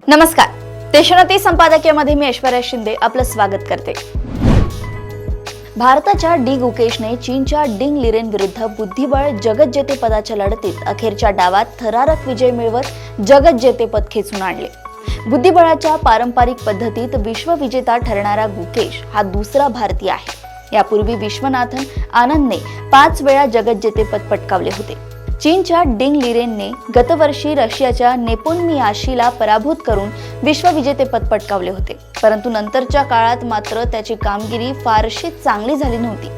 नमस्कार, देशोन्नती संपादकीयमध्ये मी ऐश्वर्या शिंदे आपलं स्वागत करते। भारताच्या डी गुकेशने चीनच्या डिंग लिरेन विरुद्ध बुद्धिबळ जगज्जेते पदाच्या लढतीत अखेरच्या डावात थरारक विजय मिळवत जगज्जेतेपद खेचून आणले। बुद्धिबळाच्या पारंपरिक पद्धतीत विश्वविजेता ठरणारा गुकेश हा दुसरा भारतीय आहे। यापूर्वी विश्वनाथन आनंदने 5 वेळा जगज्जेतेपद पटकावले होते। चीनच्या डिंग लिरेनने गतवर्षी रशियाच्या नेपोन्मियाशीला पराभूत करून विश्वविजेतेपद पटकावले होते, परंतु नंतरच्या काळात मात्र त्याची कामगिरी फारशी चांगली झाली नव्हती।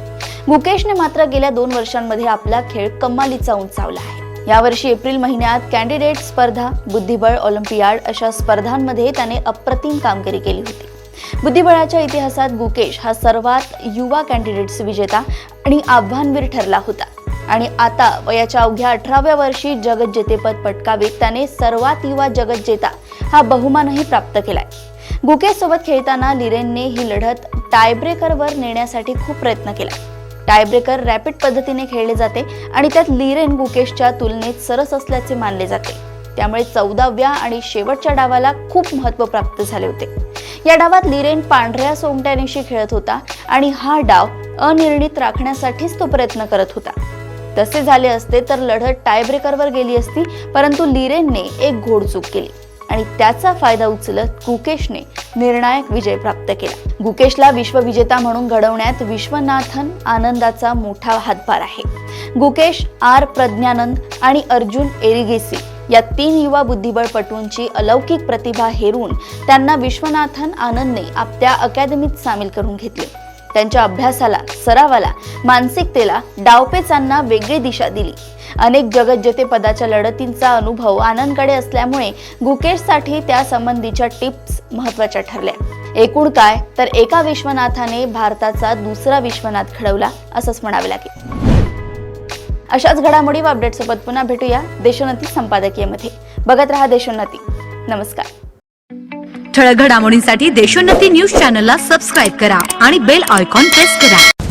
गुकेशने मात्र गेल्या 2 वर्षांमध्ये आपला खेळ कमालीचा उंचावला आहे। यावर्षी एप्रिल महिन्यात कॅन्डिडेट स्पर्धा, बुद्धिबळ ऑलिम्पियाड अशा स्पर्धांमध्ये त्याने अप्रतिम कामगिरी केली होती। बुद्धिबळाच्या इतिहासात गुकेश हा सर्वात युवा कॅन्डिडेट्स विजेता आणि आव्हानवीर ठरला होता आणि आता वयाच्या अवघ्या 18व्या वर्षी जगज्जेतेपद पटकावीत त्याने सर्वात युवा जगज्जेता हा बहुमानही प्राप्त केलाय। गुकेश सोबत खेळताना लिरेनने ही लढत टायब्रेकरवर नेण्यासाठी खूप प्रयत्न केला। टायब्रेकर रॅपिड पद्धतीने खेळले जाते आणि त्यात लिरेन गुकेशच्या तुलनेत सरस असल्याचे मानले जाते, त्यामुळे 14व्या आणि शेवटच्या डावाला खूप महत्त्व प्राप्त झाले होते। या डावात लिरेन पांढऱ्या सोंगट्यानिशी खेळत होता आणि हा डाव अनिर्णित राखण्यासाठीच तो प्रयत्न करत होता। तसे झाले असते तर लढत टायब्रेकरवर गेली असती, परंतु लिरेनने एक घोडचूक केली आणि त्याचा फायदा उचलत गुकेशने निर्णायक विजय प्राप्त केला। गुकेशला विश्वविजेता म्हणून घडवण्यात विश्वनाथन आनंदाचा मोठा हातभार आहे। गुकेश, आर प्रज्ञानंद आणि अर्जुन एरिगेसी या 3 युवा बुद्धिबळपटूंची अलौकिक प्रतिभा हेरून त्यांना विश्वनाथन आनंदने आपल्या अकादमीत सामील करून घेतले। त्यांच्या अभ्यासाला, सरावाला, मानसिकतेला, डावपेचांना वेगळी दिशा दिली। अनेक जगज्जेतेपदाच्या लढतींचा अनुभव आनंदकडे असल्यामुळे गुकेशसाठी त्या संबंधीच्या टिप्स महत्त्वाच्या ठरल्या। एकूण काय तर एका विश्वनाथाने भारताचा दुसरा विश्वनाथ घडवला असंच म्हणावे लागेल। अशाच घडामोडी व अपडेट सोबत पुन्हा भेटूया देशोन्नती संपादकीयमध्ये। बघत रहा देशोन्नती। नमस्कार। ठळक घडामोडींसाठी देशोन्नती न्यूज चॅनलला सबस्क्राइब करा आणि बेल आयकॉन प्रेस करा।